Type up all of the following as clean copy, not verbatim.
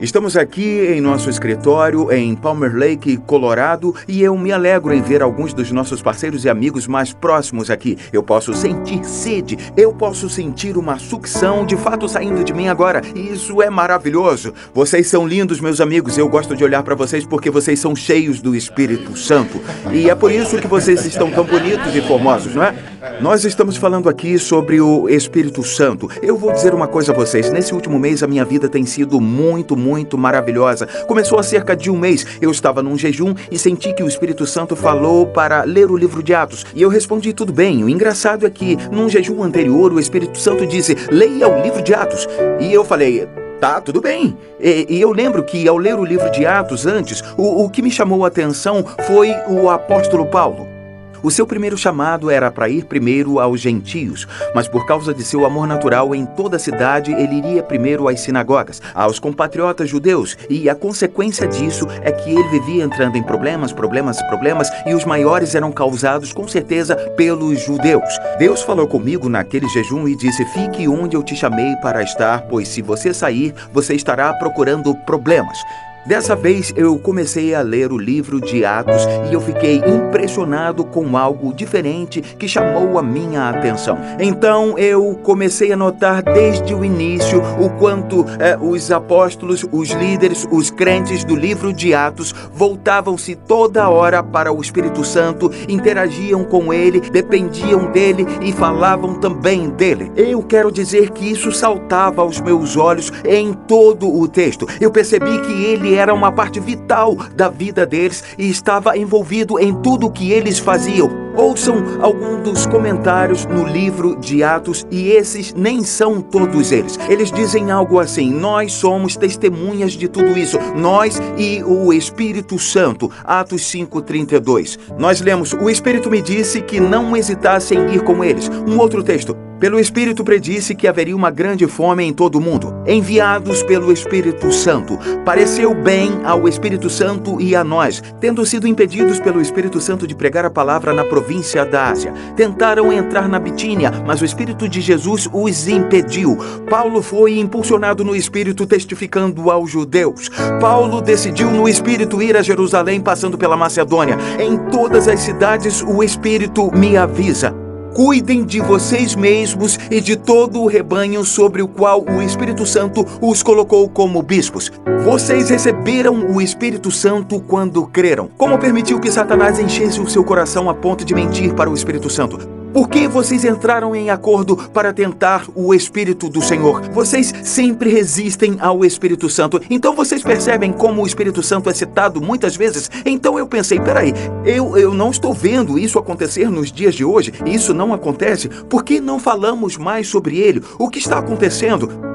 Estamos aqui em nosso escritório em Palmer Lake, Colorado, e eu me alegro em ver alguns dos nossos parceiros e amigos mais próximos aqui. Eu posso sentir sede, eu posso sentir uma sucção de fato saindo de mim agora. Isso é maravilhoso. Vocês são lindos, meus amigos. Eu gosto de olhar para vocês porque vocês são cheios do Espírito Santo. E é por isso que vocês estão tão bonitos e formosos, não é? Nós estamos falando aqui sobre o Espírito Santo. Eu vou dizer uma coisa a vocês. Nesse último mês, a minha vida tem sido muito maravilhosa. Começou há cerca de um mês. Eu estava num jejum e senti que o Espírito Santo falou para ler o livro de Atos. E eu respondi, tudo bem. O engraçado é que, num jejum anterior, o Espírito Santo disse, leia o livro de Atos. E eu falei, tá, tudo bem. E eu lembro que, ao ler o livro de Atos antes, o que me chamou a atenção foi o apóstolo Paulo. O seu primeiro chamado era para ir primeiro aos gentios, mas por causa de seu amor natural em toda a cidade, ele iria primeiro às sinagogas, aos compatriotas judeus, e a consequência disso é que ele vivia entrando em problemas, e os maiores eram causados, com certeza, pelos judeus. Deus falou comigo naquele jejum e disse, fique onde eu te chamei para estar, pois se você sair, você estará procurando problemas. Dessa vez eu comecei a ler o livro de Atos e eu fiquei impressionado com algo diferente que chamou a minha atenção. Então eu comecei a notar desde o início o quanto os apóstolos, os líderes, os crentes do livro de Atos voltavam-se toda hora para o Espírito Santo, interagiam com ele, dependiam dele e falavam também dele. Eu quero dizer que isso saltava aos meus olhos em todo o texto. Eu percebi que ele era uma parte vital da vida deles e estava envolvido em tudo o que eles faziam. Ouçam algum dos comentários no livro de Atos e esses nem são todos eles. Eles dizem algo assim, nós somos testemunhas de tudo isso, nós e o Espírito Santo. Atos 5:32. Nós lemos, o Espírito me disse que não hesitasse em ir com eles. Um outro texto, pelo Espírito predisse que haveria uma grande fome em todo o mundo. Enviados pelo Espírito Santo. Pareceu bem ao Espírito Santo e a nós, tendo sido impedidos pelo Espírito Santo de pregar a palavra na província da Ásia. Tentaram entrar na Bitínia, mas o Espírito de Jesus os impediu. Paulo foi impulsionado no Espírito, testificando aos judeus. Paulo decidiu no Espírito ir a Jerusalém, passando pela Macedônia. Em todas as cidades, o Espírito me avisa. Cuidem de vocês mesmos e de todo o rebanho sobre o qual o Espírito Santo os colocou como bispos. Vocês receberam o Espírito Santo quando creram. Como permitiu que Satanás enchesse o seu coração a ponto de mentir para o Espírito Santo? Por que vocês entraram em acordo para tentar o Espírito do Senhor? Vocês sempre resistem ao Espírito Santo. Então vocês percebem como o Espírito Santo é citado muitas vezes? Então eu pensei, peraí, eu não estou vendo isso acontecer nos dias de hoje. Isso não acontece. Por que não falamos mais sobre ele? O que está acontecendo?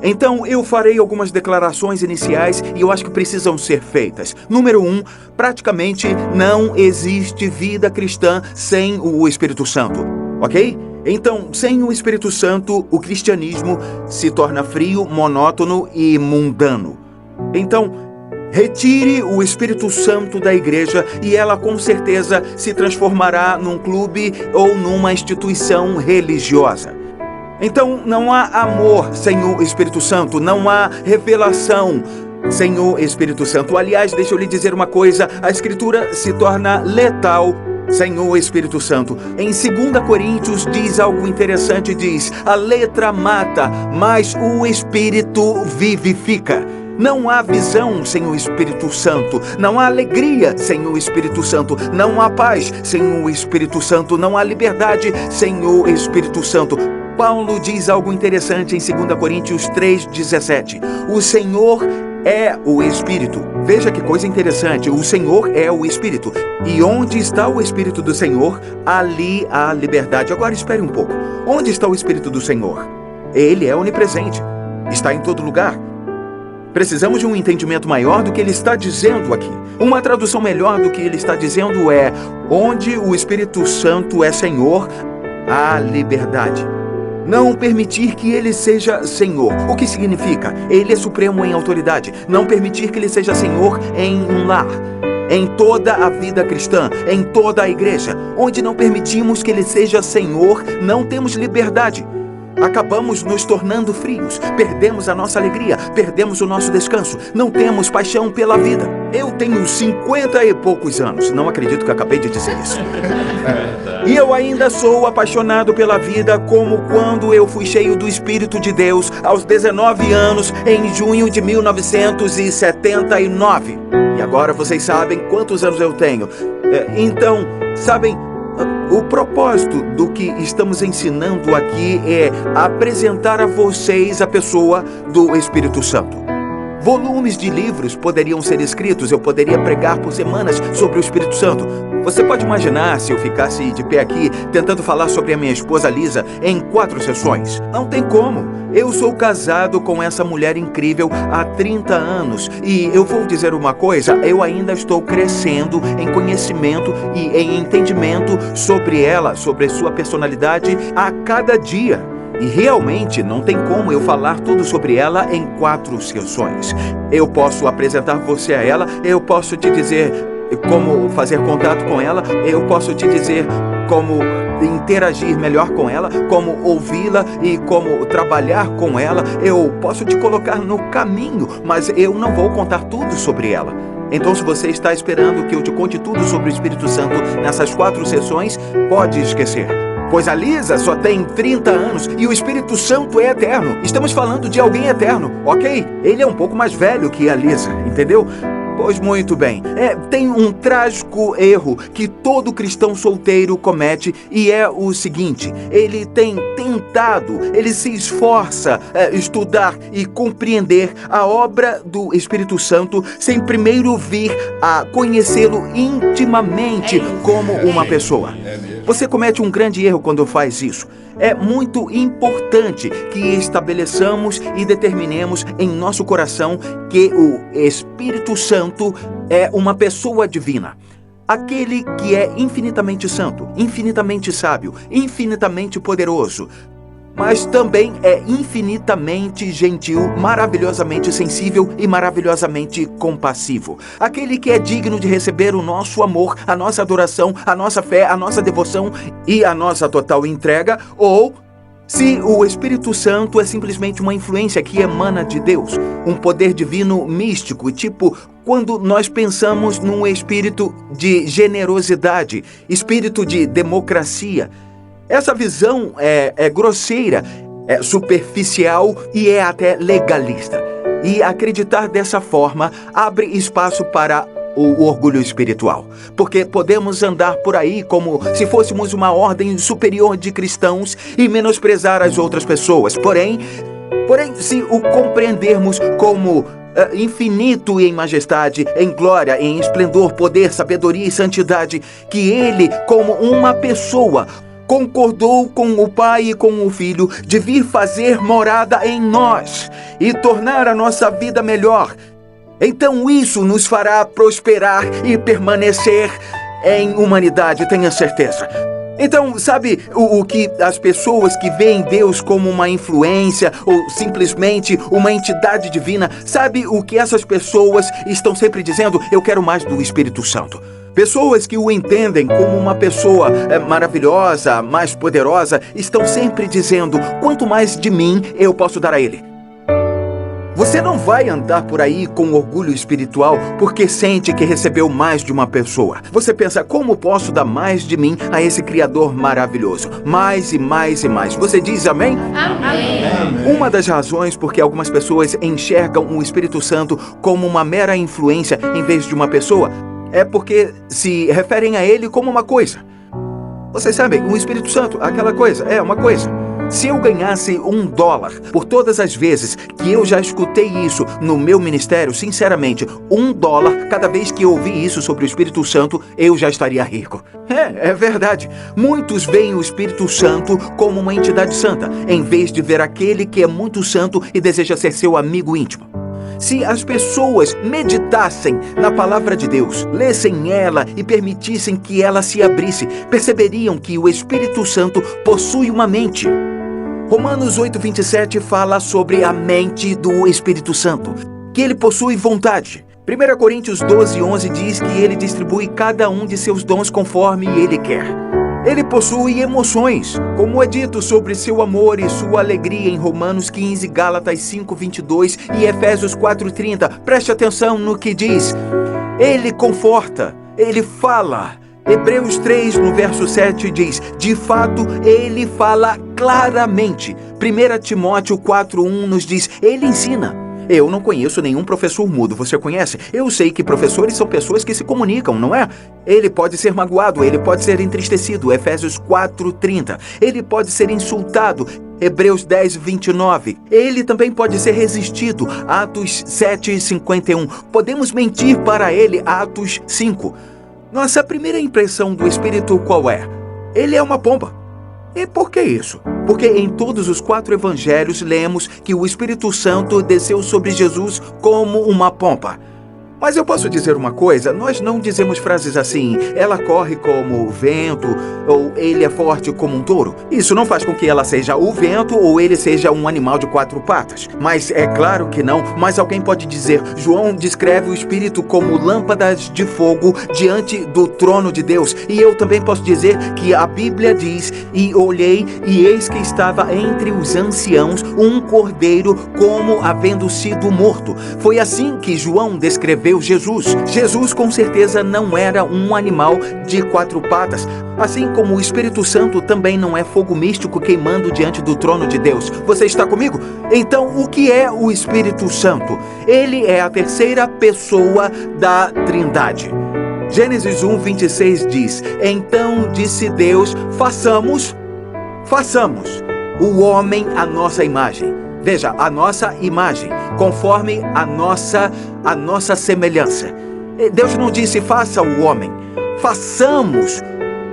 Então, eu farei algumas declarações iniciais e eu acho que precisam ser feitas. Número 1, praticamente não existe vida cristã sem o Espírito Santo, ok? Então, sem o Espírito Santo, o cristianismo se torna frio, monótono e mundano. Então, retire o Espírito Santo da igreja e ela com certeza se transformará num clube ou numa instituição religiosa. Então, não há amor sem o Espírito Santo, não há revelação sem o Espírito Santo. Aliás, deixa eu lhe dizer uma coisa, a Escritura se torna letal sem o Espírito Santo. Em 2 Coríntios diz algo interessante, diz, a letra mata, mas o Espírito vivifica. Não há visão sem o Espírito Santo, não há alegria sem o Espírito Santo, não há paz sem o Espírito Santo, não há liberdade sem o Espírito Santo. Paulo diz algo interessante em 2 Coríntios 3:17. O Senhor é o Espírito. Veja que coisa interessante, o Senhor é o Espírito. E onde está o Espírito do Senhor, ali há liberdade. Agora espere um pouco. Onde está o Espírito do Senhor? Ele é onipresente. Está em todo lugar. Precisamos de um entendimento maior do que ele está dizendo aqui. Uma tradução melhor do que ele está dizendo é: onde o Espírito Santo é Senhor, há liberdade. Não permitir que ele seja Senhor. O que significa? Ele é supremo em autoridade. Não permitir que ele seja Senhor em um lar. Em toda a vida cristã, em toda a igreja. Onde não permitimos que ele seja Senhor, não temos liberdade. acabamos nos tornando frios, perdemos a nossa alegria, perdemos o nosso descanso, não temos paixão pela vida. Eu tenho 50 e poucos anos, não acredito que eu acabei de dizer isso. E eu ainda sou apaixonado pela vida como quando eu fui cheio do Espírito de Deus aos 19 anos, em junho de 1979. E agora vocês sabem quantos anos eu tenho. Então, sabem, o propósito do que estamos ensinando aqui é apresentar a vocês a pessoa do Espírito Santo. Volumes de livros poderiam ser escritos, eu poderia pregar por semanas sobre o Espírito Santo. Você pode imaginar se eu ficasse de pé aqui tentando falar sobre a minha esposa Lisa em 4 sessões? Não tem como. Eu sou casado com essa mulher incrível há 30 anos e eu vou dizer uma coisa, eu ainda estou crescendo em conhecimento e em entendimento sobre ela, sobre sua personalidade a cada dia. E realmente não tem como eu falar tudo sobre ela em 4 sessões. Eu posso apresentar você a ela, eu posso te dizer como fazer contato com ela, eu posso te dizer como interagir melhor com ela, como ouvi-la e como trabalhar com ela. Eu posso te colocar no caminho, mas eu não vou contar tudo sobre ela. Então, se você está esperando que eu te conte tudo sobre o Espírito Santo nessas 4 sessões, pode esquecer. Pois a Lisa só tem 30 anos e o Espírito Santo é eterno. Estamos falando de alguém eterno, ok? Ele é um pouco mais velho que a Lisa, entendeu? Pois muito bem. Tem um trágico erro que todo cristão solteiro comete e é o seguinte: ele tem tentado, ele se esforça estudar e compreender a obra do Espírito Santo sem primeiro vir a conhecê-lo intimamente como uma pessoa. Você comete um grande erro quando faz isso. É muito importante que estabeleçamos e determinemos em nosso coração que o Espírito Santo é uma pessoa divina. Aquele que é infinitamente santo, infinitamente sábio, infinitamente poderoso, mas também é infinitamente gentil, maravilhosamente sensível e maravilhosamente compassivo. Aquele que é digno de receber o nosso amor, a nossa adoração, a nossa fé, a nossa devoção e a nossa total entrega, ou se o Espírito Santo é simplesmente uma influência que emana de Deus, um poder divino místico, tipo quando nós pensamos num espírito de generosidade, espírito de democracia. Essa visão é grosseira, é superficial e é até legalista. E acreditar dessa forma abre espaço para o orgulho espiritual. Porque podemos andar por aí como se fôssemos uma ordem superior de cristãos e menosprezar as outras pessoas. Porém, se o compreendermos como infinito em majestade, em glória, em esplendor, poder, sabedoria e santidade, que ele, como uma pessoa, concordou com o Pai e com o Filho de vir fazer morada em nós e tornar a nossa vida melhor. Então isso nos fará prosperar e permanecer em humanidade, tenha certeza. Então, sabe o que as pessoas que veem Deus como uma influência ou simplesmente uma entidade divina, sabe o que essas pessoas estão sempre dizendo? Eu quero mais do Espírito Santo. Pessoas que o entendem como uma pessoa maravilhosa, mais poderosa, estão sempre dizendo: quanto mais de mim eu posso dar a ele. Você não vai andar por aí com orgulho espiritual porque sente que recebeu mais de uma pessoa. Você pensa: como posso dar mais de mim a esse Criador maravilhoso? Mais e mais e mais. Você diz amém? Amém. Uma das razões por que algumas pessoas enxergam o Espírito Santo como uma mera influência em vez de uma pessoa é porque se referem a ele como uma coisa. Vocês sabem, o Espírito Santo, aquela coisa, é uma coisa. Se eu ganhasse $1 por todas as vezes que eu já escutei isso no meu ministério, sinceramente, $1 cada vez que eu ouvi isso sobre o Espírito Santo, eu já estaria rico. É verdade. Muitos veem o Espírito Santo como uma entidade santa, em vez de ver aquele que é muito santo e deseja ser seu amigo íntimo. Se as pessoas meditassem na palavra de Deus, lessem ela e permitissem que ela se abrisse, perceberiam que o Espírito Santo possui uma mente. Romanos 8:27 fala sobre a mente do Espírito Santo, que ele possui vontade. 1 Coríntios 12:11 diz que ele distribui cada um de seus dons conforme ele quer. Ele possui emoções, como é dito sobre seu amor e sua alegria em Romanos 15, Gálatas 5:22 e Efésios 4:30. Preste atenção no que diz. Ele conforta, ele fala. Hebreus 3, no verso 7, diz: de fato, ele fala claramente. 1 Timóteo 4:1 nos diz: ele ensina. Eu não conheço nenhum professor mudo, você conhece? Eu sei que professores são pessoas que se comunicam, não é? Ele pode ser magoado, ele pode ser entristecido, Efésios 4:30. Ele pode ser insultado, Hebreus 10:29. Ele também pode ser resistido, Atos 7:51. Podemos mentir para ele, Atos 5. Nossa primeira impressão do Espírito qual é? Ele é uma pomba. E por que isso? Porque em todos os 4 evangelhos lemos que o Espírito Santo desceu sobre Jesus como uma pomba. Mas eu posso dizer uma coisa, nós não dizemos frases assim, ela corre como o vento, ou ele é forte como um touro. Isso não faz com que ela seja o vento ou ele seja um animal de 4 patas. Mas é claro que não, mas alguém pode dizer, João descreve o Espírito como lâmpadas de fogo diante do trono de Deus. E eu também posso dizer que a Bíblia diz, e olhei, e eis que estava entre os anciãos um cordeiro como havendo sido morto. Foi assim que João descreveu Jesus. Jesus com certeza não era um animal de 4 patas, assim como o Espírito Santo também não é fogo místico queimando diante do trono de Deus. Você está comigo? Então, o que é o Espírito Santo? Ele é a terceira pessoa da Trindade. Gênesis 1:26 diz: então disse Deus, façamos o homem à nossa imagem. Veja, a nossa imagem, conforme a nossa semelhança. Deus não disse, faça o homem, façamos,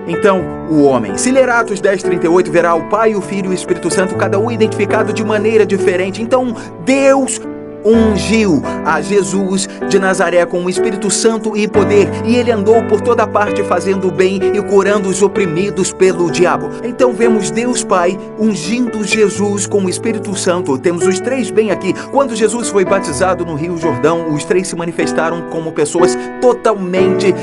então, o homem. Se ler Atos 10:38, verá o Pai, o Filho e o Espírito Santo, cada um identificado de maneira diferente. Então, Deus ungiu a Jesus de Nazaré com o Espírito Santo e poder, e ele andou por toda parte fazendo o bem e curando os oprimidos pelo diabo. Então vemos Deus Pai ungindo Jesus com o Espírito Santo. Temos os 3 bem aqui. Quando Jesus foi batizado no Rio Jordão, os 3 se manifestaram como pessoas totalmente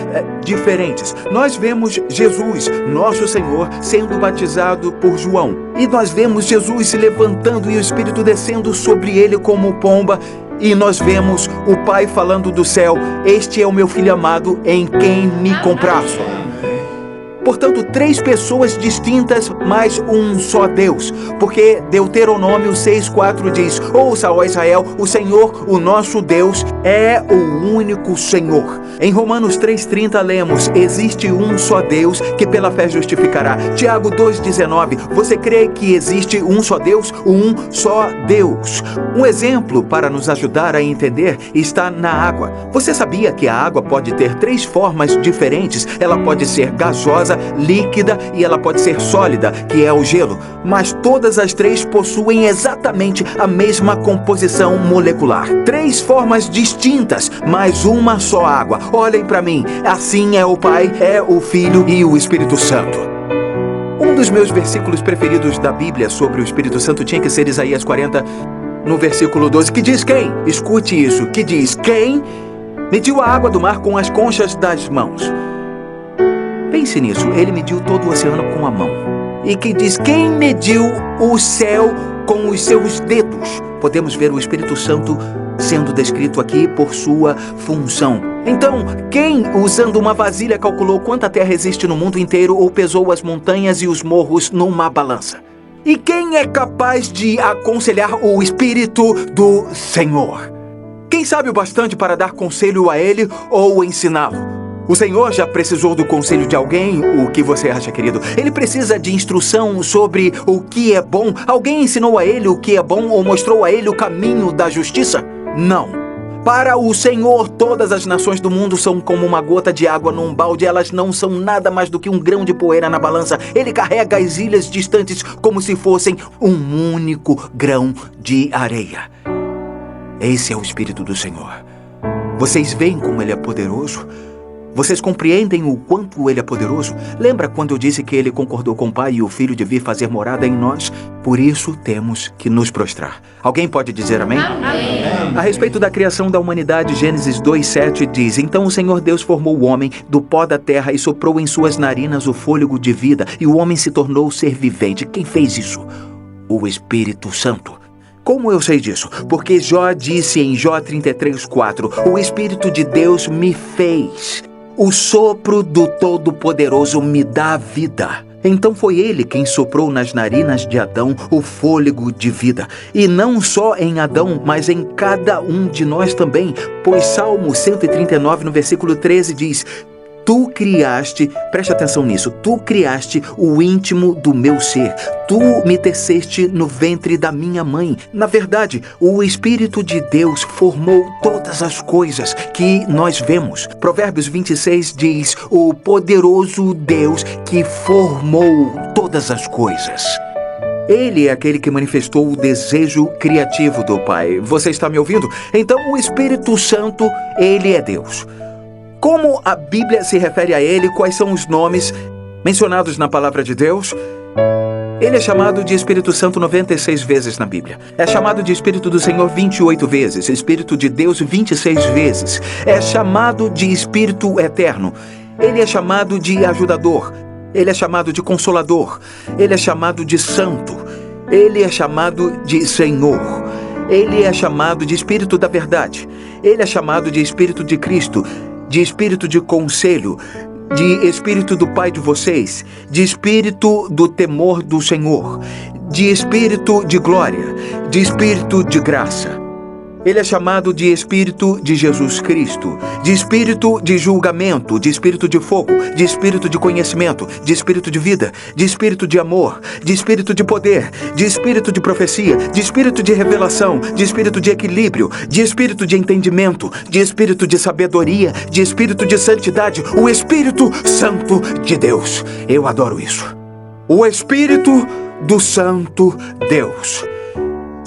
diferentes. Nós vemos Jesus, nosso Senhor, sendo batizado por João. E nós vemos Jesus se levantando e o Espírito descendo sobre ele como pomba. E nós vemos o Pai falando do céu, este é o meu Filho amado em quem me comprazo. Portanto, 3 pessoas distintas, mas um só Deus. Porque Deuteronômio 6:4 diz, ouça, ó Israel, o Senhor, o nosso Deus, é o único Senhor. Em Romanos 3:30 lemos, existe um só Deus que pela fé justificará. Tiago 2:19, você crê que existe um só Deus? Um só Deus. Um exemplo para nos ajudar a entender está na água. Você sabia que a água pode ter 3 formas diferentes? Ela pode ser gasosa, líquida e ela pode ser sólida, que é o gelo. Mas todas as 3 possuem exatamente a mesma composição molecular. 3 formas distintas, mas uma só água. Olhem para mim, assim é o Pai, é o Filho e o Espírito Santo. Um dos meus versículos preferidos da Bíblia sobre o Espírito Santo tinha que ser Isaías 40, no versículo 12, que diz quem? Escute isso, que diz quem mediu a água do mar com as conchas das mãos. Pense nisso, ele mediu todo o oceano com a mão. E que diz, quem mediu o céu com os seus dedos? Podemos ver o Espírito Santo sendo descrito aqui por sua função. Então, quem, usando uma vasilha, calculou quanta terra existe no mundo inteiro ou pesou as montanhas e os morros numa balança? E quem é capaz de aconselhar o Espírito do Senhor? Quem sabe o bastante para dar conselho a ele ou ensiná-lo? O Senhor já precisou do conselho de alguém? O que você acha, querido? Ele precisa de instrução sobre o que é bom? Alguém ensinou a ele o que é bom ou mostrou a ele o caminho da justiça? Não. Para o Senhor, todas as nações do mundo são como uma gota de água num balde. Elas não são nada mais do que um grão de poeira na balança. Ele carrega as ilhas distantes como se fossem um único grão de areia. Esse é o Espírito do Senhor. Vocês veem como ele é poderoso? Vocês compreendem o quanto Ele é poderoso? Lembra quando eu disse que Ele concordou com o Pai e o Filho de vir fazer morada em nós? Por isso temos que nos prostrar. Alguém pode dizer amém? Amém. A respeito da criação da humanidade, Gênesis 2:7 diz: Então o Senhor Deus formou o homem do pó da terra e soprou em suas narinas o fôlego de vida, e o homem se tornou ser vivente. Quem fez isso? O Espírito Santo. Como eu sei disso? Porque Jó disse em Jó 33:4: O Espírito de Deus me fez. O sopro do Todo-Poderoso me dá vida. Então foi ele quem soprou nas narinas de Adão o fôlego de vida. E não só em Adão, mas em cada um de nós também. Pois Salmo 139, no versículo 13, diz: Tu criaste, preste atenção nisso, tu criaste o íntimo do meu ser. Tu me teceste no ventre da minha mãe. Na verdade, o Espírito de Deus formou todas as coisas que nós vemos. Provérbios 26 diz: O poderoso Deus que formou todas as coisas. Ele é aquele que manifestou o desejo criativo do Pai. Você está me ouvindo? Então o Espírito Santo, ele é Deus. Como a Bíblia se refere a ele? Quais são os nomes mencionados na palavra de Deus? Ele é chamado de Espírito Santo 96 vezes na Bíblia. É chamado de Espírito do Senhor 28 vezes. Espírito de Deus 26 vezes. É chamado de Espírito Eterno. Ele é chamado de Ajudador. Ele é chamado de Consolador. Ele é chamado de Santo. Ele é chamado de Senhor. Ele é chamado de Espírito da Verdade. Ele é chamado de Espírito de Cristo, de Espírito de Conselho, de Espírito do Pai de vocês, de Espírito do temor do Senhor, de Espírito de glória, de Espírito de graça. Ele é chamado de Espírito de Jesus Cristo, de Espírito de julgamento, de Espírito de fogo, de Espírito de conhecimento, de Espírito de vida, de Espírito de amor, de Espírito de poder, de Espírito de profecia, de Espírito de revelação, de Espírito de equilíbrio, de Espírito de entendimento, de Espírito de sabedoria, de Espírito de santidade, o Espírito Santo de Deus. Eu adoro isso. O Espírito do Santo Deus.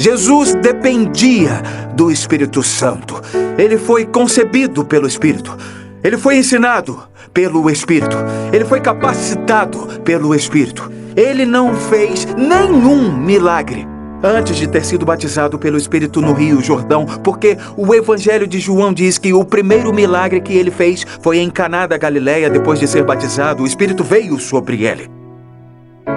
Jesus dependia do Espírito Santo. Ele foi concebido pelo Espírito. Ele foi ensinado pelo Espírito. Ele foi capacitado pelo Espírito. Ele não fez nenhum milagre antes de ter sido batizado pelo Espírito no Rio Jordão, porque o Evangelho de João diz que o primeiro milagre que ele fez foi em Caná da Galileia. Depois de ser batizado, o Espírito veio sobre ele.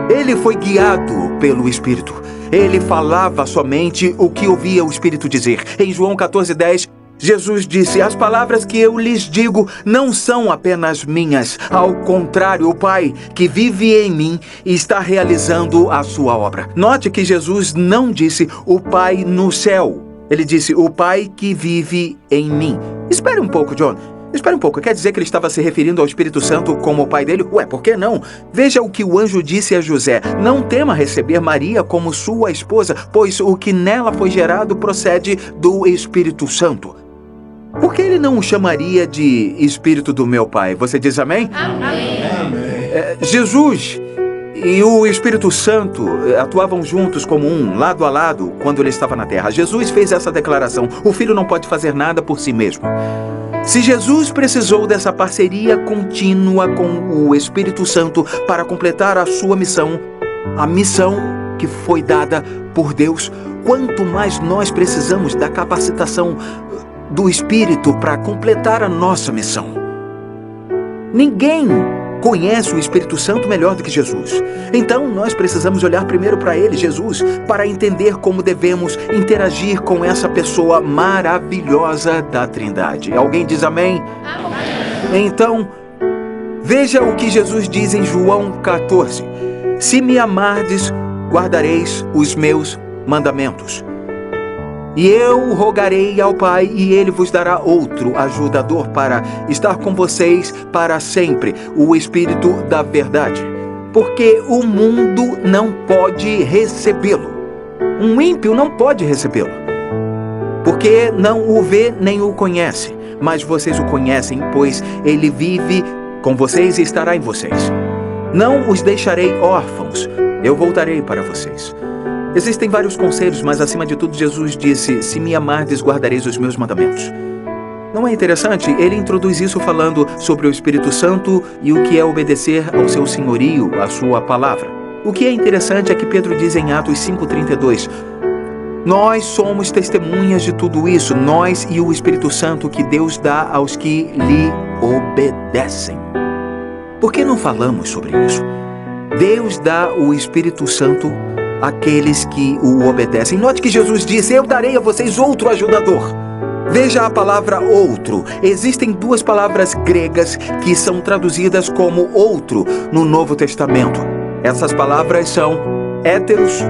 Ele foi guiado pelo Espírito. Ele falava somente o que ouvia o Espírito dizer. Em João 14:10, Jesus disse: As palavras que eu lhes digo não são apenas minhas. Ao contrário, o Pai que vive em mim está realizando a sua obra. Note que Jesus não disse o Pai no céu. Ele disse o Pai que vive em mim. Espere um pouco, John. Espera um pouco, quer dizer que ele estava se referindo ao Espírito Santo como o pai dele? Ué, por que não? Veja o que o anjo disse a José: Não tema receber Maria como sua esposa, pois o que nela foi gerado procede do Espírito Santo. Por que ele não o chamaria de Espírito do meu Pai? Você diz amém? Amém. Jesus e o Espírito Santo atuavam juntos como um, lado a lado, quando ele estava na terra. Jesus fez essa declaração: O Filho não pode fazer nada por si mesmo. Se Jesus precisou dessa parceria contínua com o Espírito Santo para completar a sua missão, a missão que foi dada por Deus, quanto mais nós precisamos da capacitação do Espírito para completar a nossa missão. Ninguém conhece o Espírito Santo melhor do que Jesus. Então, nós precisamos olhar primeiro para ele, Jesus, para entender como devemos interagir com essa pessoa maravilhosa da Trindade. Alguém diz amém? Amém. Então, veja o que Jesus diz em João 14. Se me amardes, guardareis os meus mandamentos. E eu rogarei ao Pai, e Ele vos dará outro ajudador para estar com vocês para sempre, o Espírito da Verdade. Porque o mundo não pode recebê-lo. Um ímpio não pode recebê-lo. Porque não o vê nem o conhece. Mas vocês o conhecem, pois Ele vive com vocês e estará em vocês. Não os deixarei órfãos. Eu voltarei para vocês. Existem vários conselhos, mas acima de tudo Jesus disse: Se me amardes, guardareis os meus mandamentos. Não é interessante? Ele introduz isso falando sobre o Espírito Santo e o que é obedecer ao seu senhorio, à sua palavra. O que é interessante é que Pedro diz em Atos 5,32: nós somos testemunhas de tudo isso, nós e o Espírito Santo que Deus dá aos que lhe obedecem. Por que não falamos sobre isso? Deus dá o Espírito Santo àqueles que o obedecem. Note que Jesus disse: eu darei a vocês outro ajudador. Veja a palavra outro. Existem duas palavras gregas que são traduzidas como outro no Novo Testamento. Essas palavras são héteros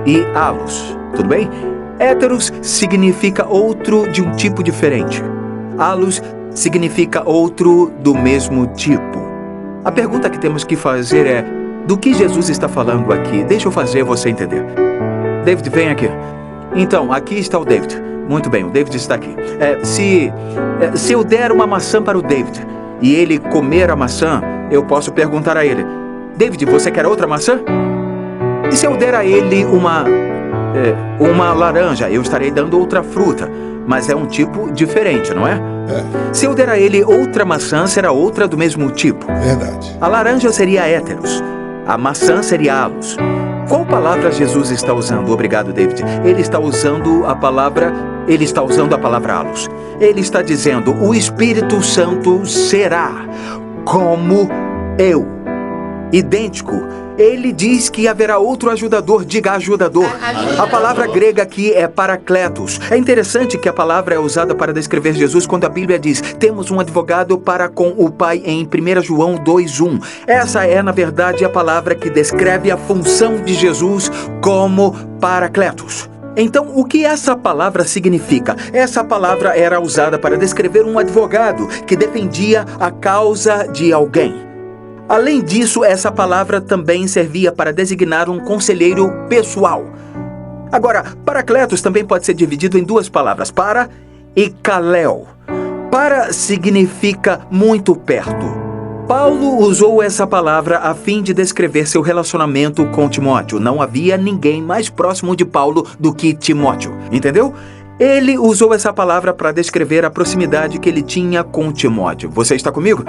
e halos. Tudo bem? Héteros significa outro de um tipo diferente. Halos significa outro do mesmo tipo. A pergunta que temos que fazer é: do que Jesus está falando aqui? Deixa eu fazer você entender. David, vem aqui. Então, aqui está o David. Muito bem, o David está aqui. Se eu der uma maçã para o David e ele comer a maçã, eu posso perguntar a ele: David, você quer outra maçã? E se eu der a ele uma laranja, eu estarei dando outra fruta, mas é um tipo diferente, não é? Se eu der a ele outra maçã, será outra do mesmo tipo. Verdade. A laranja seria héteros, a maçã seria halos. Qual palavra Jesus está usando? Obrigado, David. Ele está usando a palavra halos. Ele está dizendo: o Espírito Santo será como eu. Idêntico. Ele diz que haverá outro ajudador. Diga ajudador. A palavra grega aqui é paracletos. É interessante que a palavra é usada para descrever Jesus quando a Bíblia diz: temos um advogado para com o Pai em 1 João 2:1. Essa é, na verdade, a palavra que descreve a função de Jesus como paracletos. Então, o que essa palavra significa? Essa palavra era usada para descrever um advogado que defendia a causa de alguém. Além disso, essa palavra também servia para designar um conselheiro pessoal. Agora, paracletos também pode ser dividido em duas palavras: para e kaleo. Para significa muito perto. Paulo usou essa palavra a fim de descrever seu relacionamento com Timóteo. Não havia ninguém mais próximo de Paulo do que Timóteo. Entendeu? Ele usou essa palavra para descrever a proximidade que ele tinha com Timóteo. Você está comigo?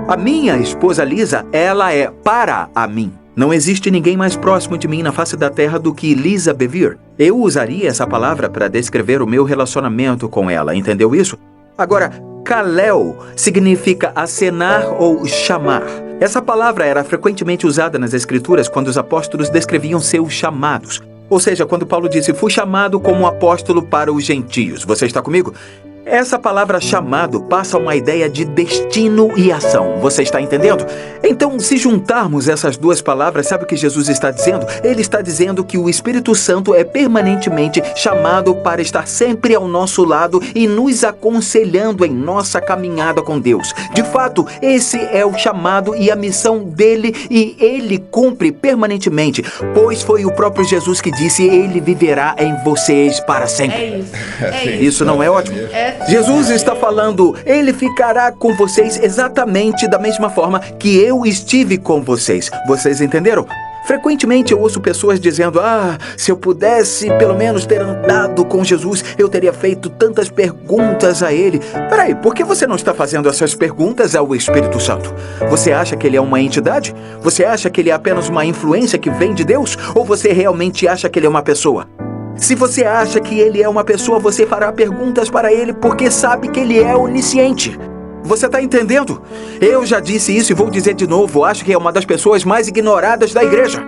A minha esposa Lisa, ela é para a mim. Não existe ninguém mais próximo de mim na face da terra do que Lisa Bevere. Eu usaria essa palavra para descrever o meu relacionamento com ela. Entendeu isso? Agora, kaleo significa acenar ou chamar. Essa palavra era frequentemente usada nas Escrituras quando os apóstolos descreviam seus chamados. Ou seja, quando Paulo disse: fui chamado como apóstolo para os gentios. Você está comigo? Essa palavra chamado passa uma ideia de destino e ação. Você está entendendo? Então, se juntarmos essas duas palavras, sabe o que Jesus está dizendo? Ele está dizendo que o Espírito Santo é permanentemente chamado para estar sempre ao nosso lado e nos aconselhando em nossa caminhada com Deus. De fato, esse é o chamado e a missão dele, e ele cumpre permanentemente, pois foi o próprio Jesus que disse: ele viverá em vocês para sempre. Isso não é ótimo? Jesus está falando: ele ficará com vocês exatamente da mesma forma que eu estive com vocês. Vocês entenderam? Frequentemente eu ouço pessoas dizendo: se eu pudesse pelo menos ter andado com Jesus, eu teria feito tantas perguntas a ele. Peraí, por que você não está fazendo essas perguntas ao Espírito Santo? Você acha que ele é uma entidade? Você acha que ele é apenas uma influência que vem de Deus? Ou você realmente acha que ele é uma pessoa? Se você acha que ele é uma pessoa, você fará perguntas para ele porque sabe que ele é onisciente. Você está entendendo? Eu já disse isso e vou dizer de novo: acho que é uma das pessoas mais ignoradas da igreja.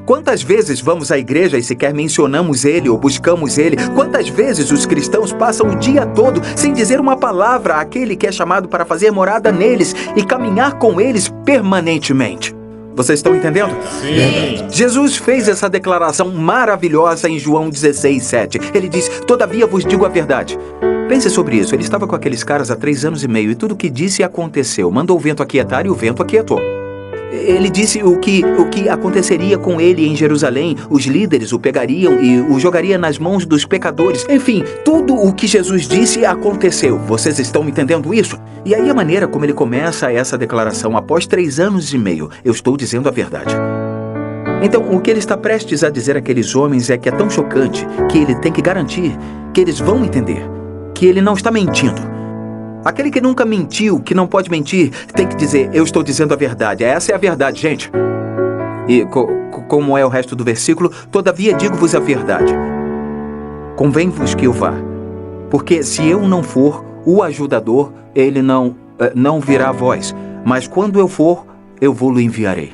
Quantas vezes vamos à igreja e sequer mencionamos ele ou buscamos ele? Quantas vezes os cristãos passam o dia todo sem dizer uma palavra àquele que é chamado para fazer morada neles e caminhar com eles permanentemente? Vocês estão entendendo? Sim. Jesus fez essa declaração maravilhosa em João 16:7. Ele diz: todavia vos digo a verdade. Pense sobre isso. Ele estava com aqueles caras há 3 anos e meio e tudo o que disse aconteceu. Mandou o vento aquietar e o vento aquietou. Ele disse o que aconteceria com ele em Jerusalém. Os líderes o pegariam e o jogaria nas mãos dos pecadores. Enfim, tudo o que Jesus disse aconteceu. Vocês estão entendendo isso? E aí a maneira como ele começa essa declaração: após 3 anos e meio, eu estou dizendo a verdade. Então, o que ele está prestes a dizer àqueles homens é que é tão chocante que ele tem que garantir que eles vão entender. que ele não está mentindo. Aquele que nunca mentiu, que não pode mentir, tem que dizer, eu estou dizendo a verdade. Essa é a verdade, gente. E como é o resto do versículo, todavia digo-vos a verdade. Convém-vos que eu vá. Porque se eu não for, o ajudador, ele não virá a vós. Mas quando eu for, eu vou-lo enviarei.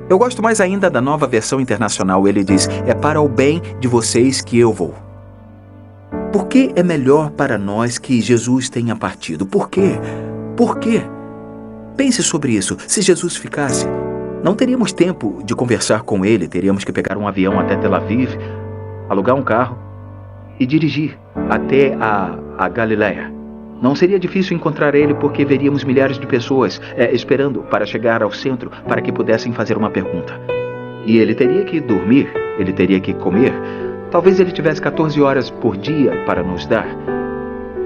Eu gosto mais ainda da Nova Versão Internacional. Ele diz, é para o bem de vocês que eu vou. Por que é melhor para nós que Jesus tenha partido? Por quê? Por quê? Pense sobre isso. Se Jesus ficasse, não teríamos tempo de conversar com ele. Teríamos que pegar um avião até Tel Aviv, alugar um carro e dirigir até a Galileia. Não seria difícil encontrar ele porque veríamos milhares de pessoas esperando para chegar ao centro para que pudessem fazer uma pergunta. E ele teria que dormir, ele teria que comer. Talvez ele tivesse 14 horas por dia para nos dar.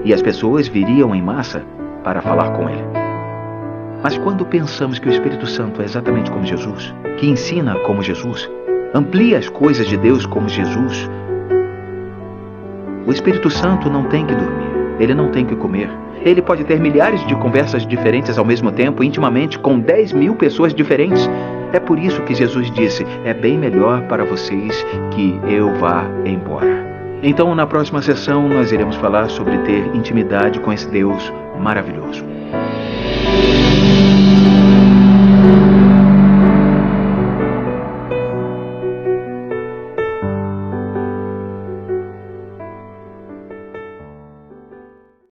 E as pessoas viriam em massa para falar com ele. Mas quando pensamos que o Espírito Santo é exatamente como Jesus, que ensina como Jesus, amplia as coisas de Deus como Jesus, o Espírito Santo não tem que dormir. Ele não tem que comer. Ele pode ter milhares de conversas diferentes ao mesmo tempo, intimamente, com 10.000 pessoas diferentes. É por isso que Jesus disse, é bem melhor para vocês que eu vá embora. Então, na próxima sessão, nós iremos falar sobre ter intimidade com esse Deus maravilhoso.